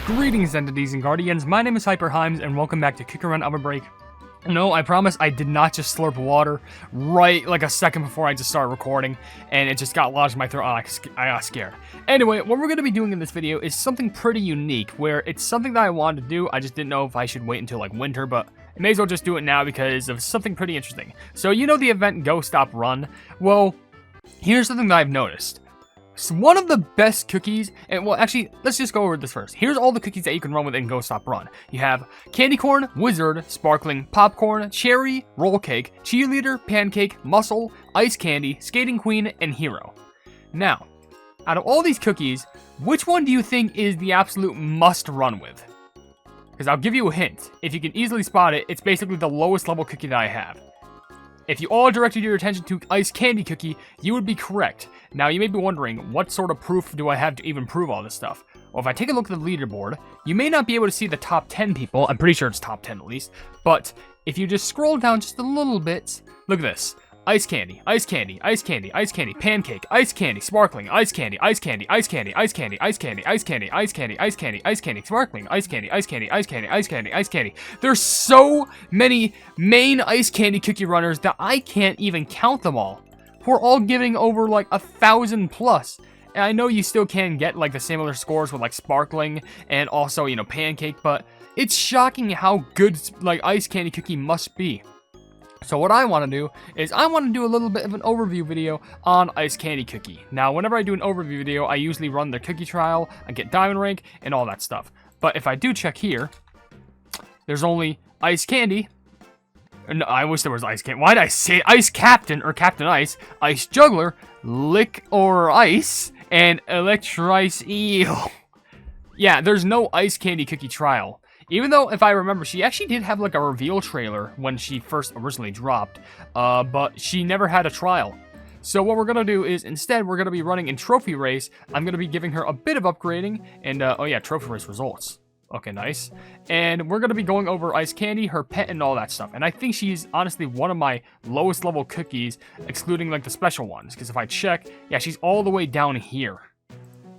Greetings, entities and guardians. My name is HyperHimes, and welcome back to Kick Around OvenBreak. No, I promise I did not just slurp water right like a second before I just started recording, and it just got lodged in my throat. I got scared. Anyway, what we're going to be doing in this video is something pretty unique, where it's something that I wanted to do. I just didn't know if I should wait until like winter, but I may as well just do it now because of something pretty interesting. So you know the event Go Stop Run? Well, here's something that I've noticed. So one of the best cookies, and well, actually, let's just go over this first. Here's all the cookies that you can run with in Go Stop Run. You have candy corn, wizard, sparkling, popcorn, cherry, roll cake, cheerleader, pancake, muscle, ice candy, skating queen, and hero. Now, out of all these cookies, which one do you think is the absolute must run with? Because I'll give you a hint. If you can easily spot it, it's basically the lowest level cookie that I have. If you all directed your attention to Ice Candy Cookie, you would be correct. Now, you may be wondering, what sort of proof do I have to even prove all this stuff? Well, if I take a look at the leaderboard, you may not be able to see the top 10 people. I'm pretty sure it's top 10 at least. But if you just scroll down just a little bit, look at this. Ice candy, ice candy, ice candy, ice candy, pancake, ice candy, sparkling, ice candy, ice candy, ice candy, ice candy, ice candy, ice candy, ice candy, ice candy, ice candy, sparkling, ice candy, ice candy, ice candy, ice candy, ice candy. There's so many main ice candy cookie runners that I can't even count them all. We're all giving over like 1,000 plus. And I know you still can get like the similar scores with like sparkling and also, you know, pancake, but it's shocking how good like ice candy cookie must be. So what I want to do is I want to do a little bit of an overview video on Ice Candy Cookie. Now, whenever I do an overview video, I usually run the cookie trial, I get diamond rank, and all that stuff. But if I do check here, there's only Ice Candy. No, I wish there was Ice Candy. Why did I say Ice Captain or Captain Ice, Ice Juggler, Lick or Ice, and Electrice Eel? Yeah, there's no Ice Candy Cookie trial. Even though, if I remember, she actually did have like a reveal trailer when she first originally dropped, but she never had a trial. So what we're going to do is, instead, we're going to be running in Trophy Race. I'm going to be giving her a bit of upgrading, and, oh yeah, Trophy Race results. Okay, nice. And we're going to be going over Ice Candy, her pet, and all that stuff. And I think she's honestly one of my lowest level cookies, excluding like the special ones. Because if I check, yeah, she's all the way down here.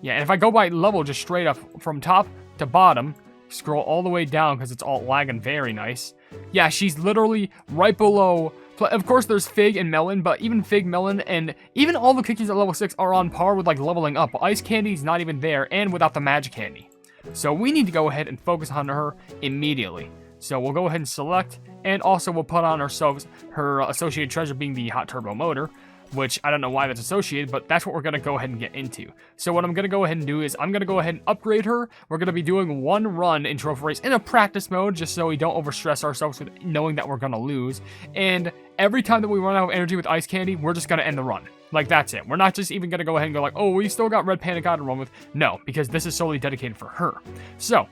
Yeah, and if I go by level just straight up from top to bottom, scroll all the way down because it's all lagging very nice. Yeah, she's literally right below. Of course, there's Fig and Melon, but even Fig, Melon, and even all the cookies at level 6 are on par with like leveling up. Ice Candy's not even there, and without the Magic Candy. So we need to go ahead and focus on her immediately. So we'll go ahead and select, and also we'll put on ourselves her associated treasure being the Hot Turbo Motor, which I don't know why that's associated, but that's what we're going to go ahead and get into. So what I'm going to go ahead and do is I'm going to go ahead and upgrade her. We're going to be doing one run in Trophy Race in a practice mode, just so we don't overstress ourselves with knowing that we're going to lose. And every time that we run out of energy with Ice Candy, we're just going to end the run. Like, that's it. We're not just even going to go ahead and go like, oh, we still got Red Panda God to run with. No, because this is solely dedicated for her. So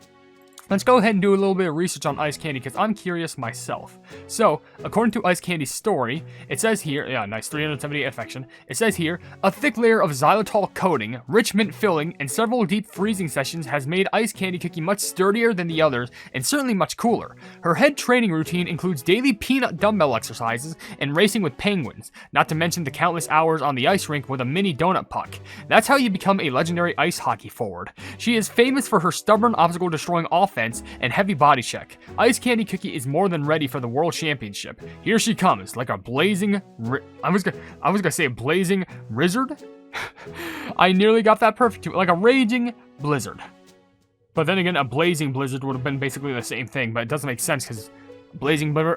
let's go ahead and do a little bit of research on Ice Candy because I'm curious myself. So, according to Ice Candy's story, it says here, yeah, nice, 378 affection. It says here, a thick layer of xylitol coating, rich mint filling, and several deep freezing sessions has made Ice Candy Cookie much sturdier than the others and certainly much cooler. Her head training routine includes daily peanut dumbbell exercises and racing with penguins, not to mention the countless hours on the ice rink with a mini donut puck. That's how you become a legendary ice hockey forward. She is famous for her stubborn obstacle-destroying offense and heavy body check. Ice Candy Cookie is more than ready for the World Championship. Here she comes, like a blazing... I was gonna say a blazing blizzard? I nearly got that perfect too. Like a raging blizzard. But then again, a blazing blizzard would have been basically the same thing, but it doesn't make sense because... Blazing blizzard,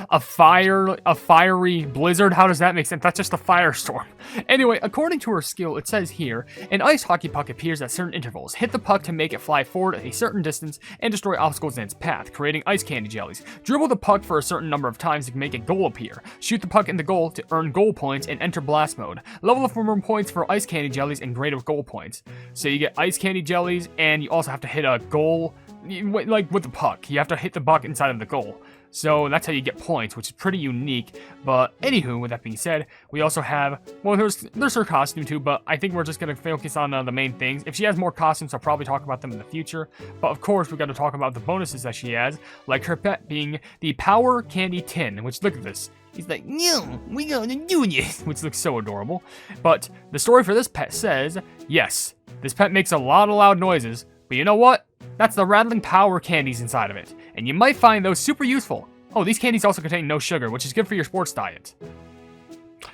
a fiery blizzard. How does that make sense? That's just a firestorm. Anyway, according to her skill, it says here, an ice hockey puck appears at certain intervals. Hit the puck to make it fly forward a certain distance and destroy obstacles in its path, creating ice candy jellies. Dribble the puck for a certain number of times to make a goal appear. Shoot the puck in the goal to earn goal points and enter blast mode. Level up for more points for ice candy jellies and grade of goal points. So you get ice candy jellies, and you also have to hit a goal, like with the puck. You have to hit the puck inside of the goal. So that's how you get points, which is pretty unique. But anywho, with that being said, we also have, well, there's her costume too, but I think we're just going to focus on the main things. If she has more costumes, I'll probably talk about them in the future. But of course, we got to talk about the bonuses that she has, like her pet being the Power Candy Tin, which look at this. He's like, no, we gonna do this, which looks so adorable. But the story for this pet says, yes, this pet makes a lot of loud noises, but you know what? That's the rattling power candies inside of it, and you might find those super useful. Oh, these candies also contain no sugar, which is good for your sports diet.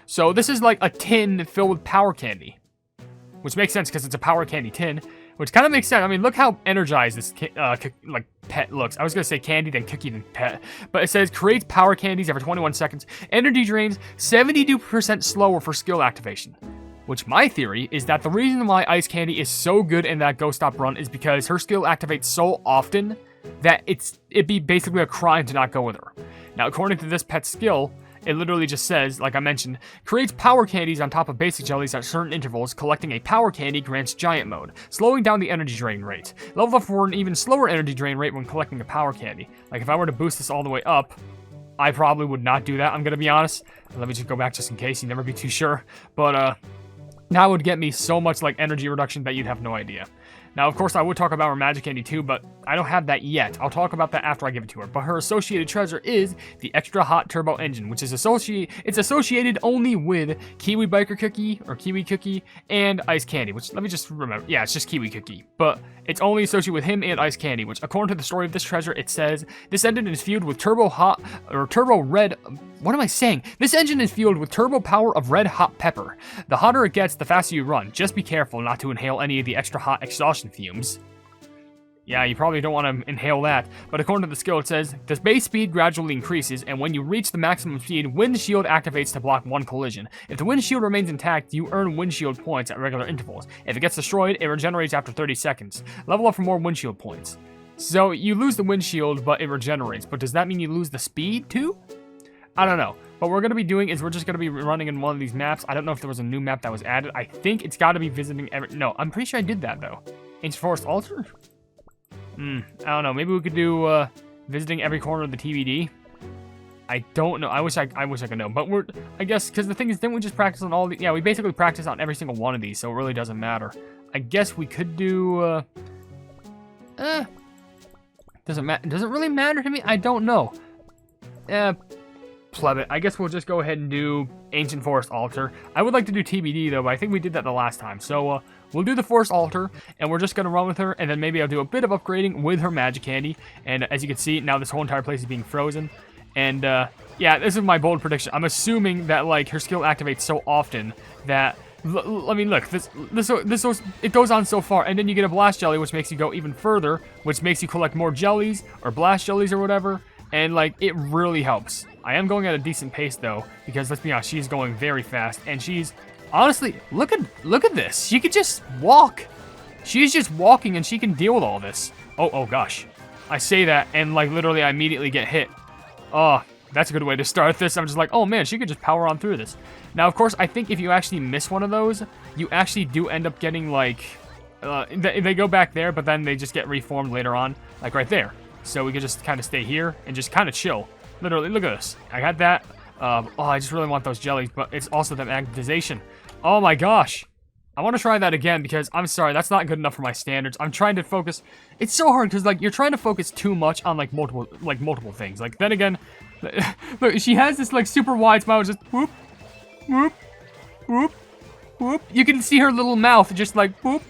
So this is like a tin filled with power candy, which makes sense because it's a power candy tin, which kind of makes sense. I mean, look how energized this like pet looks. I was gonna say candy, then cookie, then pet, but it says creates power candies every 21 seconds. Energy drains 72% slower for skill activation. Which my theory is that the reason why Ice Candy is so good in that Ghost Stop run is because her skill activates so often that it'd be basically a crime to not go with her. Now, according to this pet's skill, it literally just says, like I mentioned, creates power candies on top of basic jellies at certain intervals. Collecting a power candy grants giant mode, slowing down the energy drain rate. Level up for an even slower energy drain rate when collecting a power candy. Like if I were to boost this all the way up, I probably would not do that, I'm gonna be honest. Let me just go back just in case, you never be too sure. But that would get me so much like energy reduction that you'd have no idea. Now, of course, I would talk about her magic candy too, but I don't have that yet. I'll talk about that after I give it to her. But her associated treasure is the extra hot turbo engine, which is associated only with Kiwi Biker Cookie or Kiwi Cookie and Ice Candy, which let me just remember. Yeah, it's just Kiwi Cookie. But it's only associated with him and Ice Candy, which according to the story of this treasure, it says this engine is fueled with turbo red. What am I saying? This engine is fueled with turbo power of red hot pepper. The hotter it gets, the faster you run. Just be careful not to inhale any of the extra hot exhaustion fumes. Yeah, you probably don't want to inhale that, but according to the skill it says, the base speed gradually increases, and when you reach the maximum speed, windshield activates to block one collision. If the windshield remains intact, you earn windshield points at regular intervals. If it gets destroyed, it regenerates after 30 seconds. Level up for more windshield points. So, you lose the windshield, but it regenerates, but does that mean you lose the speed too? I don't know. What we're going to be doing is we're just going to be running in one of these maps. I don't know if there was a new map that was added. I think it's got to be visiting No, I'm pretty sure I did that, though. Ancient Forest Altar? I don't know. Maybe we could do visiting every corner of the TBD. I don't know. I wish I could know. But I guess, because the thing is, didn't we just practice on all the... Yeah, we basically practice on every single one of these, so it really doesn't matter. I guess we could do... Does it really matter to me? I don't know. Pleb it. I guess we'll just go ahead and do Ancient Forest Altar. I would like to do TBD though, but I think we did that the last time. So we'll do the Forest Altar, and we're just going to run with her, and then maybe I'll do a bit of upgrading with her magic candy. And as you can see, now this whole entire place is being frozen. And yeah, this is my bold prediction. I'm assuming that like her skill activates so often that... I mean, look, it goes on so far, and then you get a blast jelly, which makes you go even further, which makes you collect more jellies, or blast jellies, or whatever. And, like, it really helps. I am going at a decent pace, though, because, let's be honest, she's going very fast. And she's, honestly, look at this. She could just walk. She's just walking, and she can deal with all this. Oh, gosh. I say that, and, like, literally, I immediately get hit. Oh, that's a good way to start this. I'm just like, oh, man, she could just power on through this. Now, of course, I think if you actually miss one of those, you actually do end up getting, like, they go back there, but then they just get reformed later on, like right there. So we could just kind of stay here and just kind of chill. Literally, look at this. I got that. Oh, I just really want those jellies, but it's also the magnetization. Oh my gosh. I want to try that again because, I'm sorry, that's not good enough for my standards. I'm trying to focus. It's so hard because, like, you're trying to focus too much on, like, multiple things. Like, then again, look, she has this, like, super wide smile, just whoop, whoop, whoop, whoop. You can see her little mouth just, like, whoop,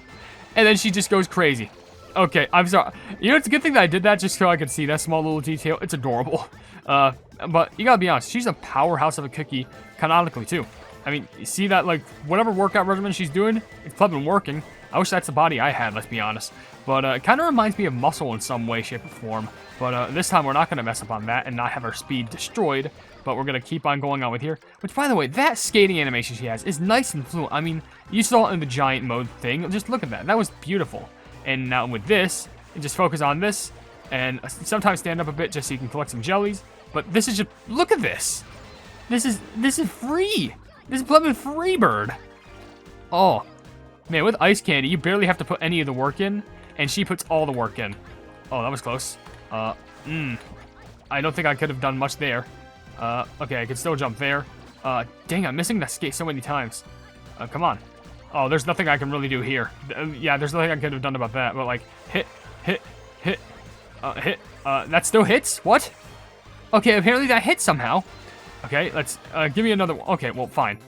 and then she just goes crazy. Okay, I'm sorry. You know, it's a good thing that I did that just so I could see that small little detail. It's adorable. But you gotta be honest, she's a powerhouse of a cookie, canonically, too. I mean, you see that, like, whatever workout regimen she's doing, it's been working. I wish that's the body I had, let's be honest. But it kind of reminds me of Muscle in some way, shape, or form. But this time we're not going to mess up on that and not have her speed destroyed. But we're going to keep on going on with here. Which, by the way, that skating animation she has is nice and fluent. I mean, you saw it in the giant mode thing. Just look at that. That was beautiful. And now with this, you just focus on this. And sometimes stand up a bit just so you can collect some jellies. But this is just... Look at this. This is free. This is Plebin Freebird. Oh. Man, with Ice Candy, you barely have to put any of the work in. And she puts all the work in. Oh, that was close. I don't think I could have done much there. Okay, I could still jump there. Dang, I'm missing that skate so many times. Come on. Oh, there's nothing I can really do here. Yeah, there's nothing I could have done about that. But, like, hit. That still hits? What? Okay, apparently that hits somehow. Okay, let's, give me another one. Okay, well, fine.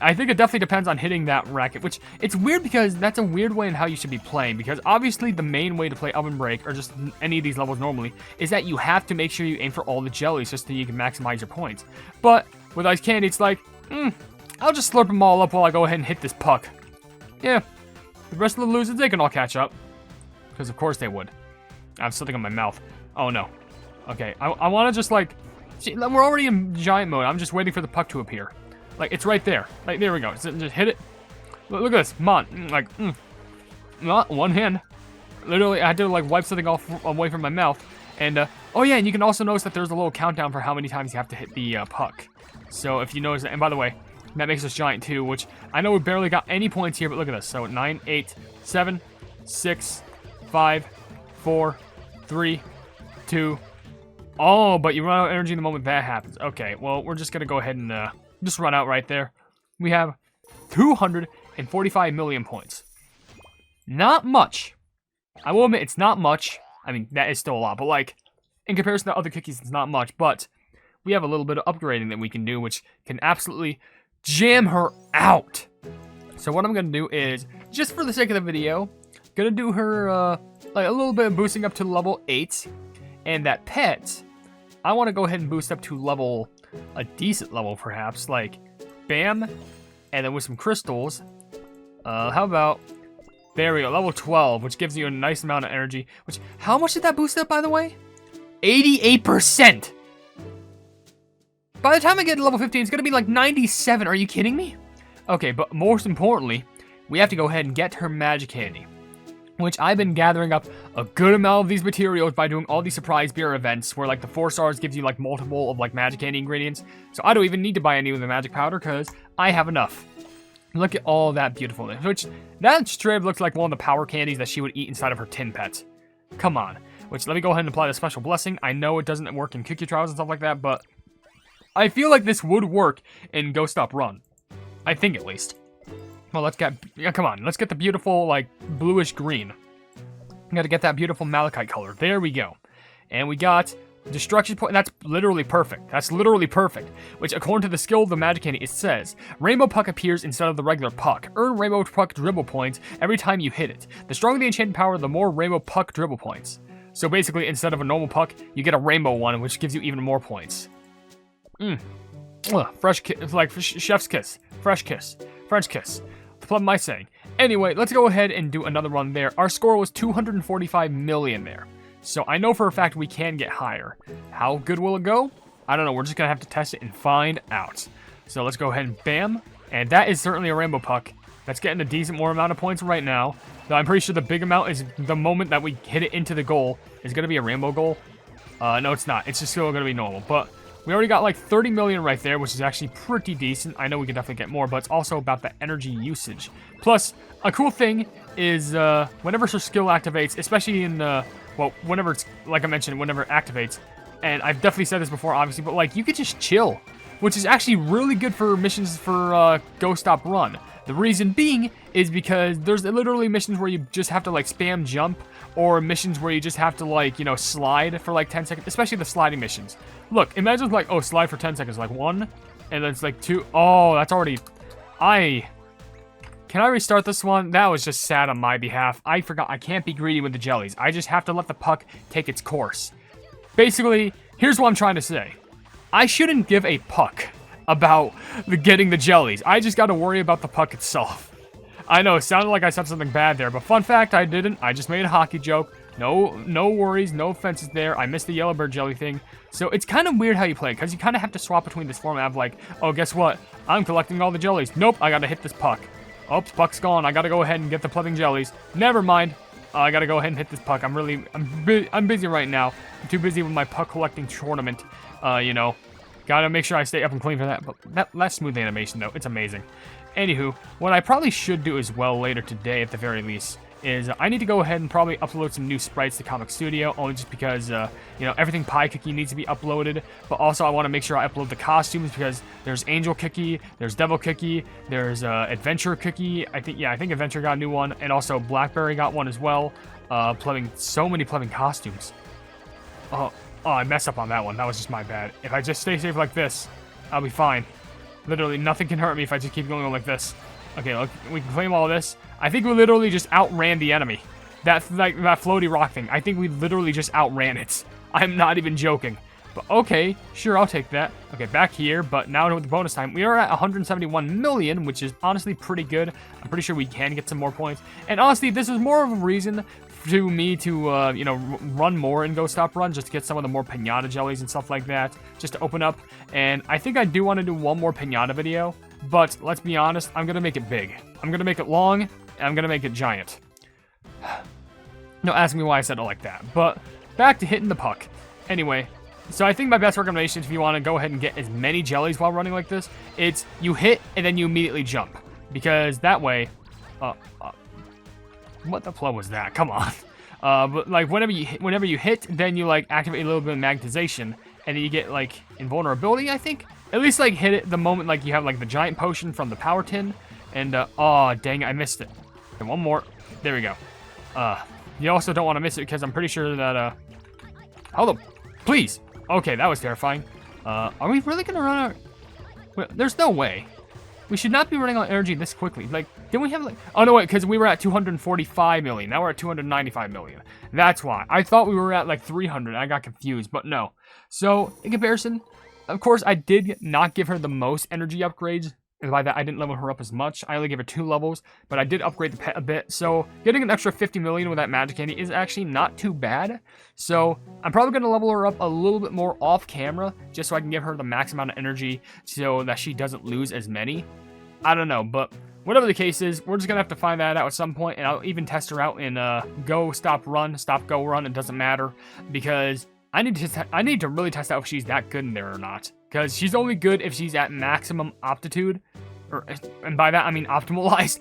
I think it definitely depends on hitting that racket, which it's weird because that's a weird way in how you should be playing, because obviously the main way to play OvenBreak, or just any of these levels normally, is that you have to make sure you aim for all the jellies just so you can maximize your points. But with Ice Candy, it's like, I'll just slurp them all up while I go ahead and hit this puck. Yeah, the rest of the losers, they can all catch up. Because of course they would. I have something in my mouth. Oh no. Okay, I want to just like, see, we're already in giant mode. I'm just waiting for the puck to appear. Like, it's right there. Like, there we go. Just hit it. Look at this. Come on. Like, not one hand. Literally, I had to, like, wipe something off away from my mouth. And, oh yeah, and you can also notice that there's a little countdown for how many times you have to hit the puck. So, if you notice that, and by the way, that makes us giant too, which I know we barely got any points here, but look at this. So, 9, 8, 7, 6, 5, 4, 3, 2. Oh, but you run out of energy in the moment that happens. Okay, well, we're just going to go ahead and, just run out right there. We have 245 million points. Not much. I will admit, it's not much. I mean, that is still a lot. But, like, in comparison to other cookies, it's not much. But we have a little bit of upgrading that we can do, which can absolutely jam her out. So what I'm going to do is, just for the sake of the video, going to do her, like, a little bit of boosting up to level 8. And that pet, I want to go ahead and boost up to level... a decent level, perhaps, like, bam, and then with some crystals, how about, there we go, level 12, which gives you a nice amount of energy, which, how much did that boost up, by the way? 88%! By the time I get to level 15, it's gonna be like 97, are you kidding me? Okay, but most importantly, we have to go ahead and get her magic candy, which I've been gathering up a good amount of these materials by doing all these surprise beer events where, like, the 4 stars gives you, like, multiple of, like, magic candy ingredients. So I don't even need to buy any of the magic powder because I have enough. Look at all that beautifulness, which that straight up looks like one of the power candies that she would eat inside of her tin pet. Come on. Which, let me go ahead and apply the special blessing. I know it doesn't work in cookie trials and stuff like that, but I feel like this would work in Go Stop Run. I think, at least. Well, let's get, yeah, come on, let's get the beautiful, like, bluish green. We gotta get that beautiful malachite color. There we go. And we got destruction point. That's literally perfect. That's literally perfect. Which, according to the skill of the magic candy, it says, Rainbow Puck appears instead of the regular puck. Earn Rainbow Puck dribble points every time you hit it. The stronger the enchanted power, the more Rainbow Puck dribble points. So basically, instead of a normal puck, you get a rainbow one, which gives you even more points. Fresh kiss, like chef's kiss. Fresh kiss. French kiss. What am I saying? Anyway, let's go ahead and do another run there. Our score was 245 million there. So I know for a fact we can get higher. How good will it go? I don't know. We're just going to have to test it and find out. So let's go ahead and bam. And that is certainly a rainbow puck. That's getting a decent more amount of points right now. Though I'm pretty sure the big amount is the moment that we hit it into the goal is going to be a rainbow goal. No, it's not. It's just still going to be normal. But we already got like 30 million right there, which is actually pretty decent. I know we could definitely get more, but it's also about the energy usage. Plus, a cool thing is whenever her skill activates, especially in, well, whenever it's, like I mentioned, whenever it activates, and I've definitely said this before, obviously, but like, you could just chill, which is actually really good for missions for Go Stop Run. The reason being is because there's literally missions where you just have to like spam jump, or missions where you just have to like, you know, slide for like 10 seconds, especially the sliding missions. Look, imagine like, oh, slide for 10 seconds, like 1, and then it's like 2. Oh, that's already, can I restart this one? That was just sad on my behalf. I forgot, I can't be greedy with the jellies. I just have to let the puck take its course. Basically, here's what I'm trying to say. I shouldn't give a puck about getting the jellies. I just got to worry about the puck itself. I know, it sounded like I said something bad there, but fun fact, I didn't. I just made a hockey joke. No worries, no offenses there. I missed the yellow bird jelly thing. So it's kind of weird how you play, because you kind of have to swap between this format of like, oh, guess what? I'm collecting all the jellies. Nope, I got to hit this puck. Oops, puck's gone. I got to go ahead and get the plugging jellies. Never mind. I got to go ahead and hit this puck. I'm busy right now. I'm too busy with my puck collecting tournament. You know, gotta make sure I stay up and clean for that. But that smooth animation, though, it's amazing. Anywho, what I probably should do as well later today, at the very least, is I need to go ahead and probably upload some new sprites to Comic Studio, only just because, you know, everything Pie Cookie needs to be uploaded, but also I want to make sure I upload the costumes, because there's Angel Cookie, there's Devil Cookie, there's Adventure Cookie, I think Adventure got a new one, and also Blackberry got one as well, so many plebing costumes. Oh, I messed up on that one, that was just my bad. If I just stay safe like this, I'll be fine. Literally, nothing can hurt me if I just keep going on like this. Okay, look, we can claim all this. I think we literally just outran the enemy. That floaty rock thing. I think we literally just outran it. I'm not even joking. But okay, sure, I'll take that. Okay, back here, but now with the bonus time, we are at 171 million, which is honestly pretty good. I'm pretty sure we can get some more points. And honestly, this is more of a reason to me to, you know, run more in Go Stop Run, just to get some of the more pinata jellies and stuff like that, just to open up. And I think I do want to do one more pinata video, but let's be honest, I'm going to make it big. I'm going to make it long, and I'm going to make it giant. No, ask me why I said it like that. But back to hitting the puck. Anyway, so I think my best recommendation, if you want to go ahead and get as many jellies while running like this, it's you hit and then you immediately jump. Because that way... what the flow was that? Come on. But like whenever you hit, then you like activate a little bit of magnetization, and then you get like invulnerability, I think. At least like hit it the moment like you have like the giant potion from the power tin. And oh dang, I missed it. Okay, one more. There we go. You also don't want to miss it because I'm pretty sure that hold up, please. Okay, that was terrifying. Are we really gonna run out? Well, there's no way. We should not be running out of energy this quickly. Like, didn't we have like... Oh, no, wait, because we were at 245 million. Now we're at 295 million. That's why. I thought we were at, like, 300. I got confused, but no. So, in comparison, of course, I did not give her the most energy upgrades. And by that, I didn't level her up as much. I only gave her 2 levels, but I did upgrade the pet a bit. So, getting an extra 50 million with that magic candy is actually not too bad. So, I'm probably going to level her up a little bit more off camera, just so I can give her the max amount of energy so that she doesn't lose as many. I don't know, but whatever the case is, we're just going to have to find that out at some point, and I'll even test her out in Go, Stop, Run, Stop, Go, Run. It doesn't matter, because I need to really test out if she's that good in there or not. Because she's only good if she's at maximum aptitude, and by that I mean optimalized,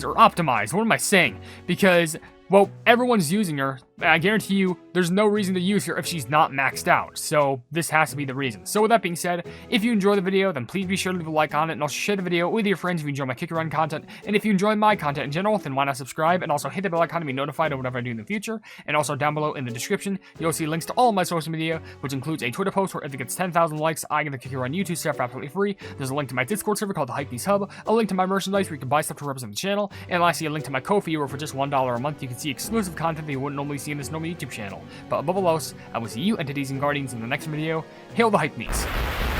or optimized, what am I saying? Because, well, everyone's using her, and I guarantee you, there's no reason to use her if she's not maxed out, so this has to be the reason. So with that being said, if you enjoy the video, then please be sure to leave a like on it, and also share the video with your friends if you enjoy my Kick Around content, and if you enjoy my content in general, then why not subscribe, and also hit the bell icon to be notified of whatever I do in the future, and also down below in the description, you'll see links to all of my social media, which includes a Twitter post where if it gets 10,000 likes, I get the Kick Around YouTube stuff for absolutely free. There's a link to my Discord server called the Hypenese Hub, a link to my merchandise where you can buy stuff to represent the channel, and lastly, a link to my Ko-fi where for just $1 a month you can see exclusive content that you wouldn't normally see in this normal YouTube channel. But above all else, I will see you entities and guardians in the next video. Hail the Hypenese.